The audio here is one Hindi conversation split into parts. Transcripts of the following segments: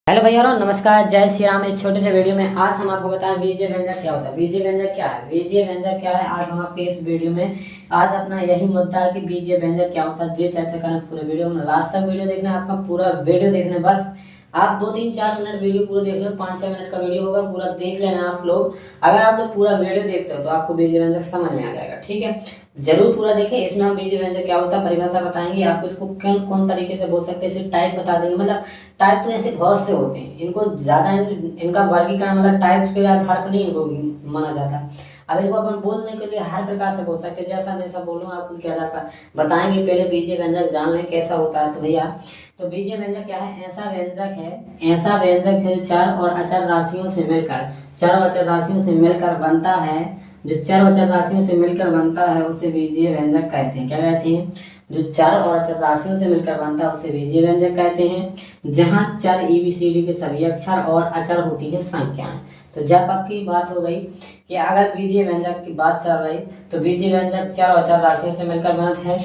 हेलो भैया और नमस्कार, जय श्री राम। इस छोटे से वीडियो में आज हम आपको बताएं बीजीय व्यंजक क्या होता है। बीजीय व्यंजक क्या है, बीजीय व्यंजक क्या है, आज हम आपके इस वीडियो में आज अपना यही मुद्दा है कि बीजीय व्यंजक क्या होता है, ये चर्चा करना पूरे वीडियो में। लास्ट तक वीडियो देखना, आपका पूरा वीडियो देखना। बस आप 2-3-4 मिनट वीडियो पूरा देख लो, 5-6 मिनट का वीडियो होगा, पूरा देख लेना आप लोग। अगर आप लोग पूरा वीडियो देखते हो तो आपको बीजीय व्यंजक समझ में आ जाएगा, ठीक है। जरूर पूरा देखें। इसमें हम बीजीय व्यंजक क्या होता है परिभाषा बताएंगे, आपको इसको कौन कौन तरीके से बोल सकते हैं, इसे टाइप बता देंगे। मतलब टाइप तो ऐसे बहुत से होते हैं, इनको ज्यादा इनका वर्गीकरण मतलब टाइप्स के आधार पर नहीं इनको माना जाता। अब इनको अपन बोलने के लिए हर प्रकार से बोल सकते हैं, जैसा जैसा बोलूँ आप उनके आधार पर बताएंगे। पहले बीजीय व्यंजक जान लें कैसा होता है। तो भैया तो बीजीय व्यंजक क्या है, ऐसा व्यंजक है चर और अचर राशियों से मिलकर, चर और अचर राशियों से मिलकर बनता है। जो चर और अचर राशियों से मिलकर बनता है उसे बीजीय व्यंजक कहते हैं। क्या कहते हैं? जो चर और अचर राशियों से मिलकर बनता है उसे बीजीय व्यंजक कहते हैं। जहाँ चर ABCD के सभी अक्षर और अचर होती है संख्याएं। तो जब पक्की बात हो गई कि अगर बीजीय व्यंजक की बात चल रही तो बीजीय व्यंजक चर और अचर राशियों से मिलकर बनते हैं।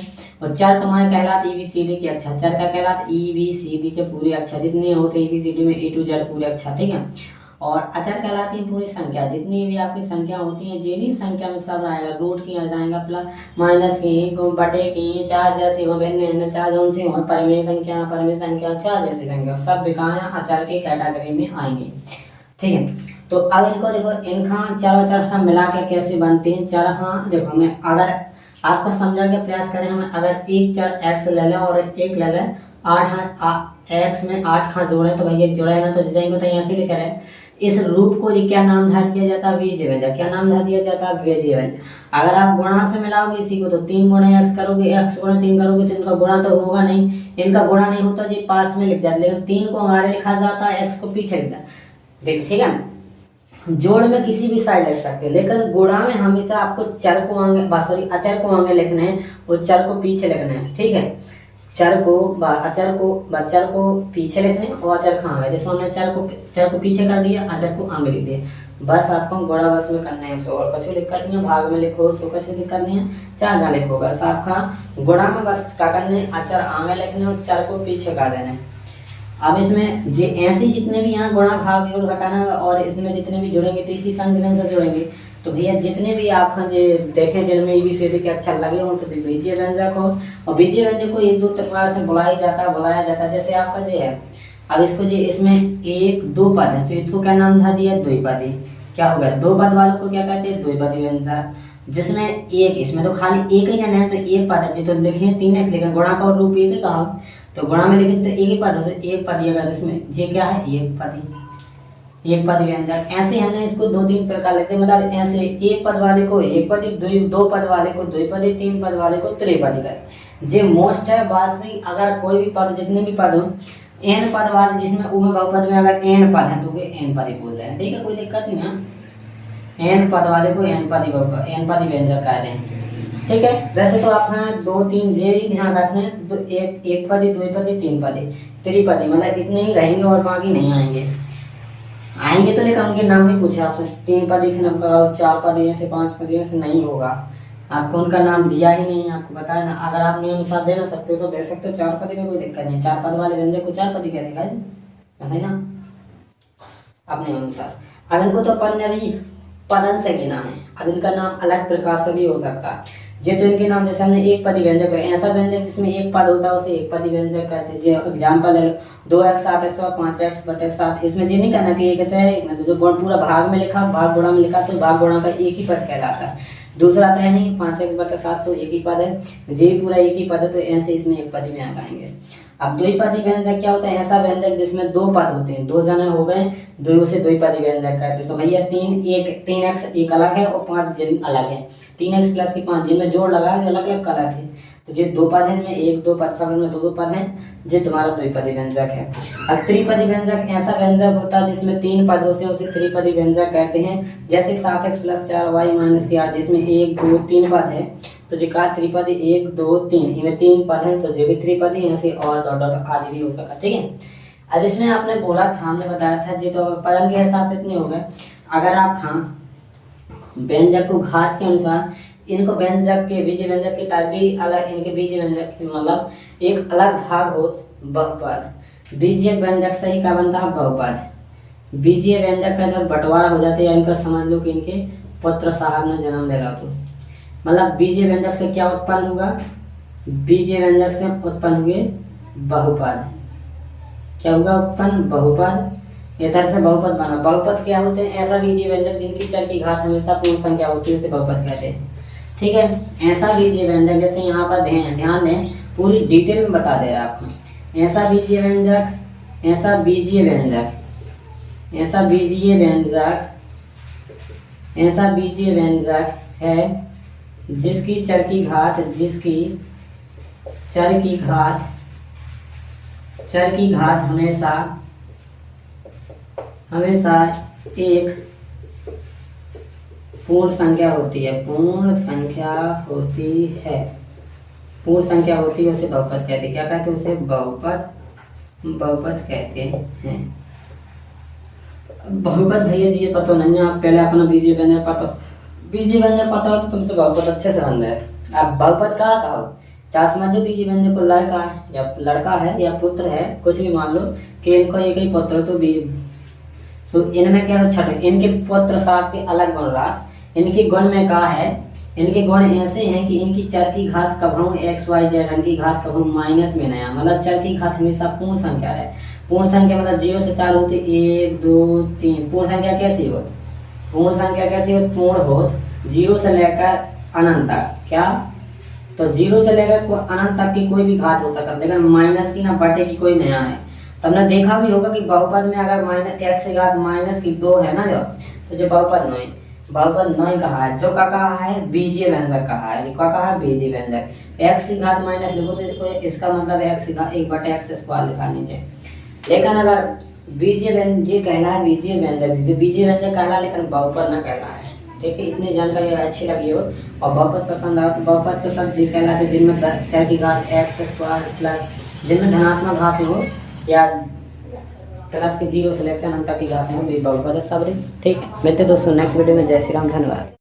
और चर तुम्हारे कहलात ABCD के अक्षर, चर का कहलात ABCD के पूरे अक्षर जितने होते हैं ABCD में A to Z पूरे अक्षर, ठीक है। और अचर कहलाती है पूरी संख्या, जितनी भी आपकी संख्या होती है, जितनी संख्या में सब आएगा, रूट की आ जाएगा, प्लस माइनस की, बटे की, चार जैसे हो, भिन्न चार जौन से हो, परिमेय संख्या, चार जैसी संख्या, सब विकार अचर की कैटेगरी में आएंगे, ठीक है। तो अब इनको देखो, इनका चर और अचर मिला के कैसे बनते हैं चर। हाँ देखो, हमें अगर आपका समझा के प्रयास करें, हमें अगर एक चर x ले लें और एक ले लें 8, x में 8 खा जोड़े तो भैया जोड़ा है ना, तो जाएंगे तो यहाँ से लिख रहे हैं। इस रूप को क्या नाम धा दिया जाता है, बीजीय व्यंजक। क्या नाम धा दिया जाता है, बीजीय व्यंजक। अगर आप गुणा से मिलाओगे इसी को तो 3 गुणे x करोगे, x गुणे 3 करोगे तो इनका गुणा तो होगा नहीं, इनका गुणा नहीं होता जी पास में लिख जाते, लेकिन 3 को हमारे लिखा जाता है, x को पीछे लिखा। देख ठीक है, जोड़ में किसी भी साइड लिख सकते हैं, लेकिन गुणा में हमेशा आपको चर को आगे अचर को आगे लिखना है और चर को पीछे लिखना है, ठीक है। चर को अचर को पीछे लिखने और अचर कहाँ है, जैसे हमने चर को पीछे कर दिया, अचर को आगे लिख दिया। बस आपको गुणा बस में करना है, सो और कुछ दिक्कत नहीं है। भाग में लिखो सो कुछ दिक्कत नहीं है, चार जहाँ लिखो, बस आपका गुणा में बस क्या करना है, अचर आगे लिखने और चर को पीछे कर देना है। अब इसमें जे ऐसे जितने भी यहाँ गुणा भाग जोड़ घटाना और इसमें जितने भी जुड़ेंगे तो इसी संख्या से जुड़ेंगे। तो भैया जितने भी आप देखें जिनमें ABCD के अक्षर लगे हों तो बीजीय व्यंजक हो। और बीजीय व्यंजक को एक दो प्रकार से बुलाया जाता है, जैसे आपका ये है। अब इसको जो इसमें 1-2 पद है तो इसको क्या नाम धा दिया, द्विपदी। क्या हो गया, 2 पद वालों को क्या कहते हैं, द्विपदी व्यंजक। जिसमें एक, इसमें तो खाली एक ही कहना है तो एक पद है, तो लिखे 3x, लेकिन गुणा का और रूप एक ही कहा, तो गुणा में लिखे तो एक ही पद है, तो एक पद अगर इसमें ये क्या है, एक पद व्यंजक। ऐसे हमने इसको 2-3 प्रकार लेते हैं, मतलब ऐसे एक पद वाले को एक पदी, 2 पद वाले को द्विपदी, 3 पद वाले को त्रिपदी कहते हैं। ये मोस्ट है बात नहीं। अगर कोई भी पद, जितने भी पद हो, n पद वाले जिसमें उमे बहुपद में अगर n पद है तो वे n पदी बोल रहे हैं, ठीक है, कोई दिक्कत नहीं है। n पद वाले को n पदी व्यंजक कहते हैं, ठीक है। वैसे तो आप 2-3 जे ही ध्यान रखना है, तो एक पदी, द्विपदी, 3 पदी, त्रिपदी, मतलब इतने ही रहेंगे और बाकी नहीं आएंगे तो, लेकिन उनके नाम नहीं पूछे आपसे। 3 पदी फिर आपका 4 पदी ऐसे 5 पदी ऐसे नहीं होगा, आपको उनका नाम दिया ही नहीं, आपको बताया ना। अगर आप नियम अनुसार देना सकते हो तो दे सकते हो, 4 पदी में कोई दिक्कत नहीं। 4 पद वाले व्यंजक को 4 पदी कह देगा, ऐसा ना अपने अनुसार। अब इनको तो पंद्रहवीं पदन से गिना है, अब इनका नाम अलग प्रकार से भी हो सकता है। जे तो इनके नाम जैसे हमने एक पदी व्यंजक है, ऐसा व्यंजक जिसमें एक पद होता है उसे एक पदी व्यंजक कहते हैं। जो एग्जांपल है 2x 7x और 5x बटे 7, इसमें ये नहीं कहना कि एक है एक ना, जो गुण पूरा भाग में लिखा, भाग गुणा में लिखा तो भाग गुणा का एक ही पद कहलाता है, दूसरा तो है नहीं। 5x बटे 7 तो एक ही पद है, जे पूरा एक ही पद है, तो ऐसे इसमें एक पदी में आ जाएंगे। अब द्विपदी व्यंजक क्या होता है, ऐसा व्यंजक जिसमें 2 पद होते हैं, 2 जने हो गए, 2 से द्विपदी व्यंजक कहते हैं। तो भैया 3x एक अलग है और 5 जिन अलग है, 3x प्लस की 5 जिनमें जोड़ लगा है अलग अलग कलर है, तो जो 2 पद है में 1-2 पद, सब में 2-2 पद हैं, जो तुम्हारा द्विपदी व्यंजक है। अब त्रिपदी व्यंजक ऐसा व्यंजक होता है जिसमें 3 पद होते हैं, उसे त्रिपदी व्यंजक कहते हैं। जैसे 7x + 4y - 8 जिसमें 1-2-3 पद है, तो जो का त्रिपदी 1-2-3, इनमें 3 पद है, तो जो भी त्रिपदी ऐसे और डॉट डॉट आदि भी हो सकता, ठीक है। अब इसमें आपने बोला था, हमने बताया था जी, तो पदन के हिसाब से इतने हो गए। अगर आप व्यंजक को घात के अनुसार, इनको व्यंजक के बीजीय व्यंजक के टाइप भी अलग, इनके बीजीय व्यंजक मतलब एक अलग भाग हो बहुपद, बीजीय व्यंजक से ही क्या बनता है, बहुपद। बीजीय व्यंजक का जब बंटवारा हो जाता है या इनका समझ लो कि इनके पुत्र साहब ने जन्म ले रहा, तो मतलब बीजीय व्यंजक से क्या उत्पन्न होगा, बीजीय व्यंजक से उत्पन्न हुए बहुपद। क्या होगा, उत्पन्न बहुपद। इधर से बहुपद बना। बहुपद क्या होते हैं, ऐसा बीजीय व्यंजक जिनकी चर की घात हमेशा पूर्ण संख्या होती है, उसे बहुपद कहते हैं। ठीक है, ऐसा बीजीय व्यंजक, जैसे यहाँ पर ध्यान दें, पूरी डिटेल में बता दे रहा है आपको। ऐसा बीजीय व्यंजक, ऐसा बीजीय व्यंजक, ऐसा बीजीय व्यंजक, ऐसा बीजीय व्यंजक है जिसकी चर की घात, जिसकी चर की घात, चर की घात हमेशा हमेशा एक पूर्ण संख्या होती है, पूर्ण संख्या होती है, पूर्ण संख्या होती है, उसे बहुपद कहते हैं। क्या कहते हैं उसे, बहुपद, बहुपद कहते हैं। बहुपद भैया जी ये पता नहीं है, आप पहले अपना बीजीय व्यंजक पता, बीजीय व्यंजक पता हो तो तुमसे बहुपद अच्छे से बन जाए। आप बहुपद कहाँ का हो, चार समझो बीजीय व्यंजक को लड़का है या लड़का है या पुत्र है, कुछ भी मान लो कि इनको एक ही पुत्र हो, तो इनमें क्या छठे, इनके पुत्र साहब के अलग गुण रहा, इनके गुण में कहा है, इनके गुण ऐसे हैं कि इनकी चर की घात कभी एक्स वाई जेड, इनकी घात कभी माइनस में नया, मतलब चर की घात हमेशा पूर्ण संख्या है। पूर्ण संख्या मतलब 0 से चालू होती, 1 2 3। पूर्ण संख्या कैसी होती, पूर्ण संख्या कैसी होती, पूर्ण होती 0 से लेकर अनंत तक। क्या, तो 0 से लेकर अनंत तक की कोई भी घात हो सकता है, लेकिन माइनस की ना बटे की कोई नया है। तो हमने देखा भी होगा कि बहुपद में अगर माइनस एक्स की घात माइनस की 2 है ना, तो जो बहुपद नहीं, बहुपद नहीं कहा है, जो का कहा है बीजीय व्यंजक कहा है। क्या कहा है, बीजीय व्यंजक। एक्स की घात माइनस लिखो तो इसको, इसका मतलब एक्स की घात 1/x² लिखा नीचे। लेकिन अगर बीजीय व्यंजक कहला है, बीजीय व्यंजक, जो बीजीय व्यंजक कहला, लेकिन बहुपद न कहला है। ठीक है, इतनी जानकारी अच्छी लगी हो और बहुपद पसंद आए तो बहुपद तो सब जी कहलाते जिनमें चर की घात x²+, जिनमें धनात्मक घात हो या प्लस के 0 से लेकर अनंत तक की घात हो, बहुपद है सब। ठीक है, मिलते दोस्तों नेक्स्ट वीडियो में। जय श्री राम, धन्यवाद।